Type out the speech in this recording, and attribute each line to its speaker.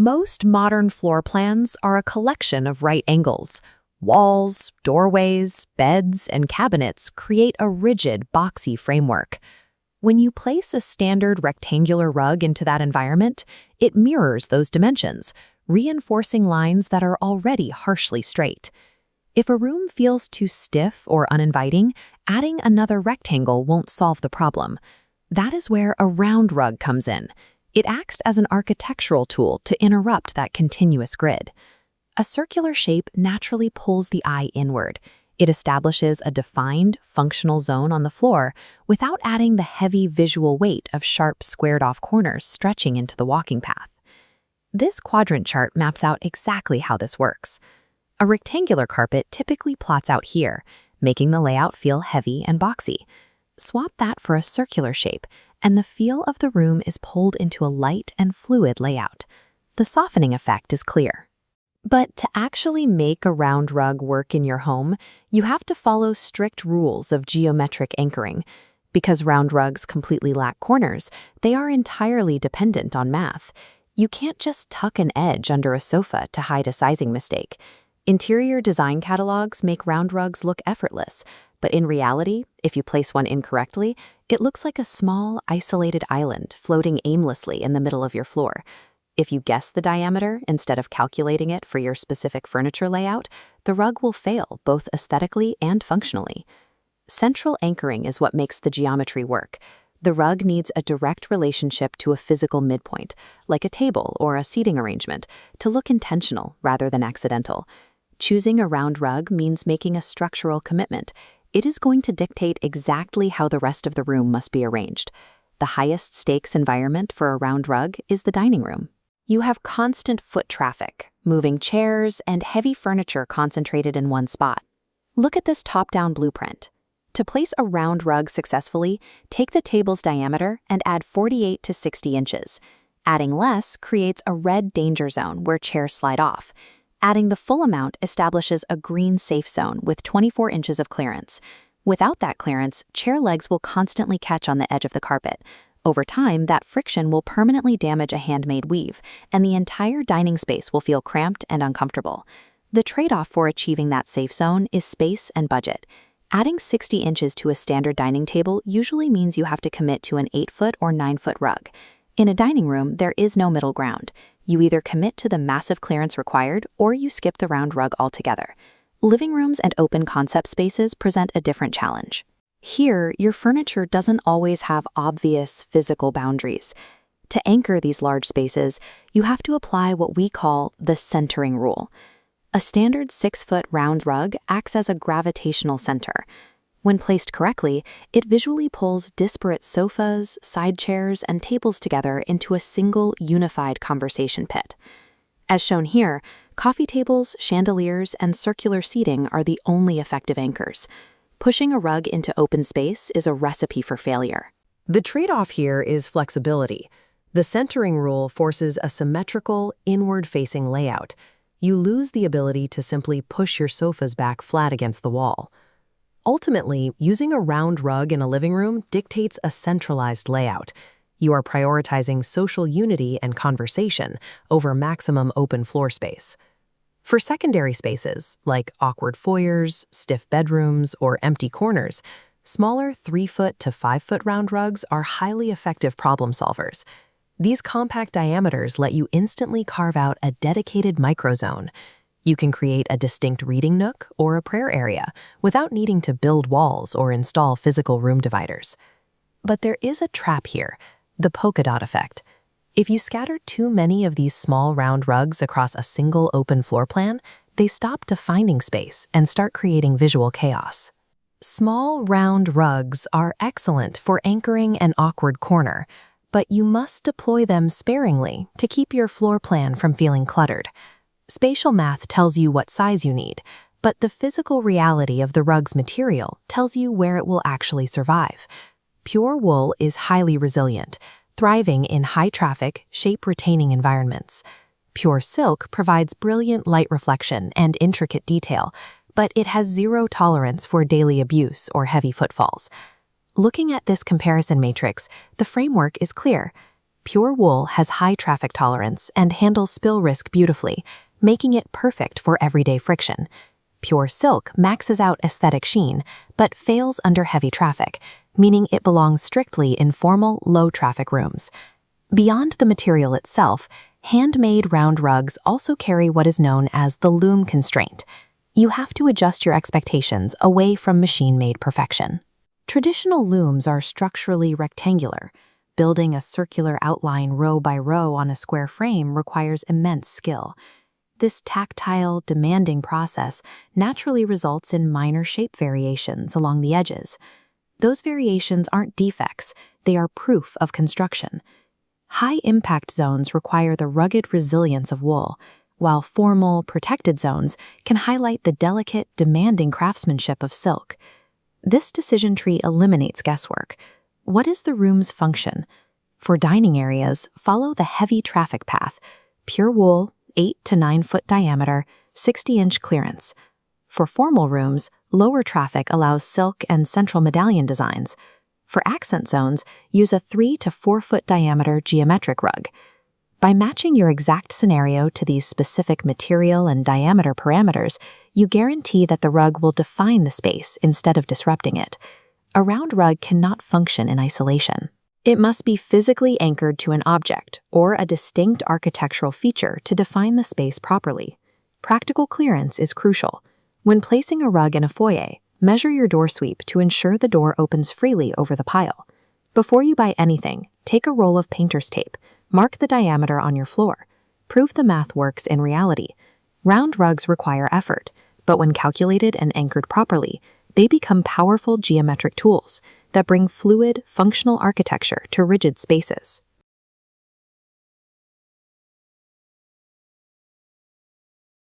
Speaker 1: Most modern floor plans are a collection of right angles. Walls, doorways, beds, and cabinets create a rigid, boxy framework. When you place a standard rectangular rug into that environment, it mirrors those dimensions, reinforcing lines that are already harshly straight. If a room feels too stiff or uninviting, adding another rectangle won't solve the problem. That is where a round rug comes in. It acts as an architectural tool to interrupt that continuous grid. A circular shape naturally pulls the eye inward. It establishes a defined, functional zone on the floor without adding the heavy visual weight of sharp, squared-off corners stretching into the walking path. This quadrant chart maps out exactly how this works. A rectangular carpet typically plots out here, making the layout feel heavy and boxy. Swap that for a circular shape, and the feel of the room is pulled into a light and fluid layout. The softening effect is clear. But to actually make a round rug work in your home, you have to follow strict rules of geometric anchoring. Because round rugs completely lack corners, they are entirely dependent on math. You can't just tuck an edge under a sofa to hide a sizing mistake. Interior design catalogs make round rugs look effortless, but in reality, if you place one incorrectly, it looks like a small, isolated island floating aimlessly in the middle of your floor. If you guess the diameter instead of calculating it for your specific furniture layout, the rug will fail both aesthetically and functionally. Central anchoring is what makes the geometry work. The rug needs a direct relationship to a physical midpoint, like a table or a seating arrangement, to look intentional rather than accidental. Choosing a round rug means making a structural commitment. It is going to dictate exactly how the rest of the room must be arranged. The highest stakes environment for a round rug is the dining room. You have constant foot traffic, moving chairs, and heavy furniture concentrated in one spot. Look at this top-down blueprint. To place a round rug successfully, take the table's diameter and add 48 to 60 inches. Adding less creates a red danger zone where chairs slide off. Adding the full amount establishes a green safe zone with 24 inches of clearance. Without that clearance, chair legs will constantly catch on the edge of the carpet. Over time, that friction will permanently damage a handmade weave, and the entire dining space will feel cramped and uncomfortable. The trade-off for achieving that safe zone is space and budget. Adding 60 inches to a standard dining table usually means you have to commit to an 8-foot or 9-foot rug. In a dining room, there is no middle ground. You either commit to the massive clearance required, or you skip the round rug altogether. Living rooms and open concept spaces present a different challenge. Here, your furniture doesn't always have obvious physical boundaries. To anchor these large spaces, you have to apply what we call the centering rule. A standard 6-foot round rug acts as a gravitational center. When placed correctly, it visually pulls disparate sofas, side chairs, and tables together into a single unified conversation pit. As shown here, coffee tables, chandeliers, and circular seating are the only effective anchors. Pushing a rug into open space is a recipe for failure.
Speaker 2: The trade-off here is flexibility. The centering rule forces a symmetrical, inward-facing layout. You lose the ability to simply push your sofas back flat against the wall. Ultimately, using a round rug in a living room dictates a centralized layout. You are prioritizing social unity and conversation over maximum open floor space. For secondary spaces, like awkward foyers, stiff bedrooms, or empty corners, smaller 3-foot to 5-foot round rugs are highly effective problem solvers. These compact diameters let you instantly carve out a dedicated microzone. You can create a distinct reading nook or a prayer area without needing to build walls or install physical room dividers. But there is a trap here, the polka dot effect. If you scatter too many of these small round rugs across a single open floor plan, they stop defining space and start creating visual chaos. Small round rugs are excellent for anchoring an awkward corner, but you must deploy them sparingly to keep your floor plan from feeling cluttered. Spatial math tells you what size you need, but the physical reality of the rug's material tells you where it will actually survive. Pure wool is highly resilient, thriving in high-traffic, shape-retaining environments. Pure silk provides brilliant light reflection and intricate detail, but it has zero tolerance for daily abuse or heavy footfalls. Looking at this comparison matrix, the framework is clear. Pure wool has high traffic tolerance and handles spill risk beautifully, making it perfect for everyday friction. Pure silk maxes out aesthetic sheen, but fails under heavy traffic, meaning it belongs strictly in formal, low-traffic rooms. Beyond the material itself, handmade round rugs also carry what is known as the Loom Constraint. You have to adjust your expectations away from machine-made perfection. Traditional looms are structurally rectangular. Building a circular outline row by row on a square frame requires immense skill. This tactile, demanding process naturally results in minor shape variations along the edges. Those variations aren't defects, they are proof of construction. High-impact zones require the rugged resilience of wool, while formal, protected zones can highlight the delicate, demanding craftsmanship of silk. This decision tree eliminates guesswork. What is the room's function? For dining areas, follow the heavy traffic path. Pure wool, 8 to 9 foot diameter, 60-inch clearance. For formal rooms, lower traffic allows silk and central medallion designs. For accent zones, use a 3 to 4 foot diameter geometric rug. By matching your exact scenario to these specific material and diameter parameters, you guarantee that the rug will define the space instead of disrupting it. A round rug cannot function in isolation. It must be physically anchored to an object or a distinct architectural feature to define the space properly. Practical clearance is crucial. When placing a rug in a foyer, measure your door sweep to ensure the door opens freely over the pile. Before you buy anything, take a roll of painter's tape. Mark the diameter on your floor. Prove the math works in reality. Round rugs require effort, but when calculated and anchored properly, they become powerful geometric tools that bring fluid, functional architecture to rigid spaces.